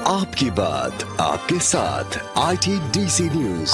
आपकी बात आपके साथ ITDC न्यूज।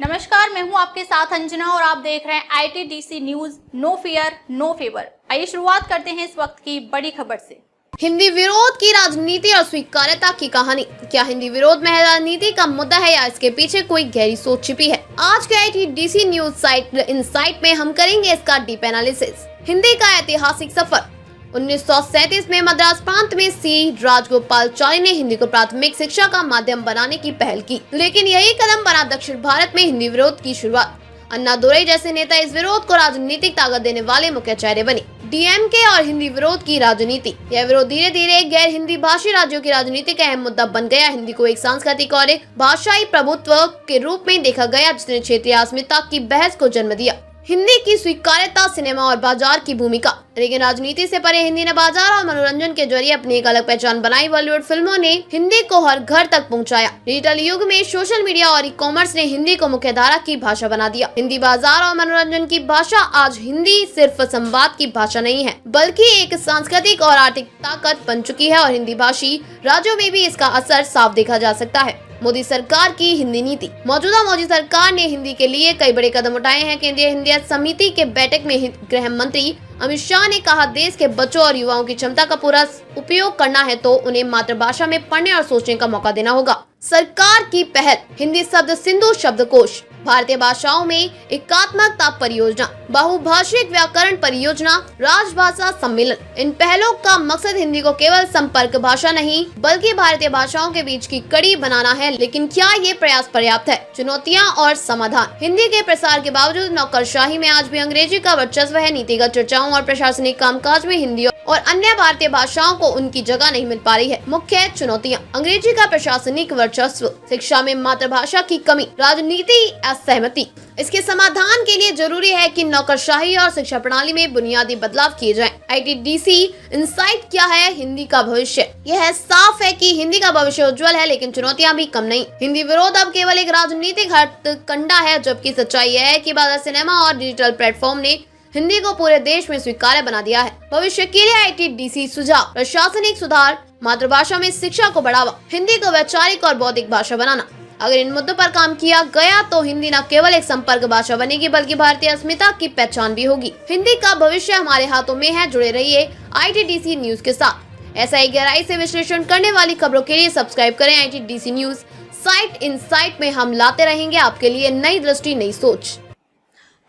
नमस्कार, मैं हूं आपके साथ अंजना और आप देख रहे हैं ITDC news. No fear no favour. आइए शुरुआत करते हैं इस वक्त की बड़ी खबर से। हिंदी विरोध की राजनीति और स्वीकार्यता की कहानी। क्या हिंदी विरोध में राजनीति का मुद्दा है या इसके पीछे कोई गहरी सोच छिपी है? आज के ITDC न्यूज साइट इनसाइट में हम करेंगे इसका डीप एनालिसिस। हिंदी का ऐतिहासिक सफर। 1937 में मद्रास प्रांत में सी राजगोपालाचारी ने हिंदी को प्राथमिक शिक्षा का माध्यम बनाने की पहल की, लेकिन यही कदम बना दक्षिण भारत में हिंदी विरोध की शुरुआत। अन्ना दुरई जैसे नेता इस विरोध को राजनीतिक ताकत देने वाले मुख्य चेहरे बने। DMK और हिंदी विरोध की राजनीति। यह विरोध धीरे धीरे गैर हिंदी भाषी राज्यों की राजनीति का अहम मुद्दा बन गया। हिंदी को एक सांस्कृतिक और एक भाषाई प्रभुत्व के रूप में देखा गया, जिसने क्षेत्रीय अस्मिता की बहस को जन्म दिया। हिंदी की स्वीकार्यता, सिनेमा और बाजार की भूमिका। लेकिन राजनीति से परे हिंदी ने बाजार और मनोरंजन के जरिए अपनी एक अलग पहचान बनाई। बॉलीवुड फिल्मों ने हिंदी को हर घर तक पहुंचाया। डिजिटल युग में सोशल मीडिया और ई-कॉमर्स ने हिंदी को मुख्य धारा की भाषा बना दिया। हिंदी बाजार और मनोरंजन की भाषा। आज हिंदी सिर्फ संवाद की भाषा नहीं है, बल्कि एक सांस्कृतिक और आर्थिक ताकत बन चुकी है, और हिंदी भाषी राज्यों में भी इसका असर साफ देखा जा सकता है। मोदी सरकार की हिंदी नीति। मौजूदा मोदी सरकार ने हिंदी के लिए कई बड़े कदम उठाए हैं। केंद्रीय हिंदी समिति के बैठक में गृह मंत्री अमित शाह ने कहा, देश के बच्चों और युवाओं की क्षमता का पूरा उपयोग करना है तो उन्हें मातृभाषा में पढ़ने और सोचने का मौका देना होगा। सरकार की पहल। हिंदी शब्द सिंधु शब्दकोश। भारतीय भाषाओं में एकात्मकता परियोजना, बहुभाषिक व्याकरण परियोजना, राजभाषा सम्मेलन। इन पहलों का मकसद हिंदी को केवल संपर्क भाषा नहीं बल्कि भारतीय भाषाओं के बीच की कड़ी बनाना है। लेकिन क्या ये प्रयास पर्याप्त है? चुनौतियां और समाधान। हिंदी के प्रसार के बावजूद नौकरशाही में आज भी अंग्रेजी का वर्चस्व है। नीतिगत चर्चाओं और प्रशासनिक कामकाज में हिंदी और अन्य भारतीय भाषाओं को उनकी जगह नहीं मिल पा रही है। मुख्य चुनौतियां। अंग्रेजी का प्रशासनिक वर्चस्व, शिक्षा में मातृभाषा की कमी, राजनीति असहमति। इसके समाधान के लिए जरूरी है कि नौकरशाही और शिक्षा प्रणाली में बुनियादी बदलाव किए जाएं। ITDC इनसाइट क्या है हिंदी का भविष्य? यह साफ है कि हिंदी का भविष्य उज्जवल है, लेकिन चुनौतियां भी कम नहीं। हिंदी विरोध अब केवल एक राजनीतिक हथकंडा है, जबकि सच्चाई यह है कि बाजार, सिनेमा और डिजिटल प्लेटफॉर्म ने हिंदी को पूरे देश में स्वीकार्य बना दिया है। भविष्य के लिए ITDC सुझाव। प्रशासनिक सुधार, मातृभाषा में शिक्षा को बढ़ावा, हिंदी को वैचारिक और बौद्धिक भाषा बनाना। अगर इन मुद्दों पर काम किया गया तो हिंदी न केवल एक संपर्क भाषा बनेगी बल्कि भारतीय अस्मिता की पहचान भी होगी। हिंदी का भविष्य हमारे हाथों में है। जुड़े रहिए ITDC न्यूज के साथ। ऐसा ही गहराई से विश्लेषण करने वाली खबरों के लिए सब्सक्राइब करें ITDC न्यूज साइट इनसाइट में। हम लाते रहेंगे आपके लिए नई दृष्टि, नई सोच।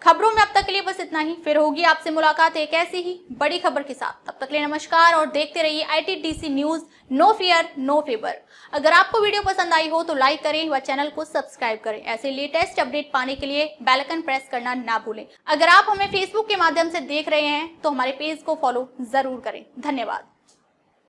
खबरों में अब तक के लिए बस इतना ही। फिर होगी आपसे मुलाकात एक ऐसी ही बड़ी खबर के साथ। तब तक के लिए नमस्कार और देखते रहिए ITDC news. No fear no favour. अगर आपको वीडियो पसंद आई हो तो लाइक करें व चैनल को सब्सक्राइब करें। ऐसे लेटेस्ट अपडेट पाने के लिए बेल आइकन प्रेस करना ना भूलें। अगर आप हमें फेसबुक के माध्यम से देख रहे हैं तो हमारे पेज को फॉलो जरूर करें। धन्यवाद।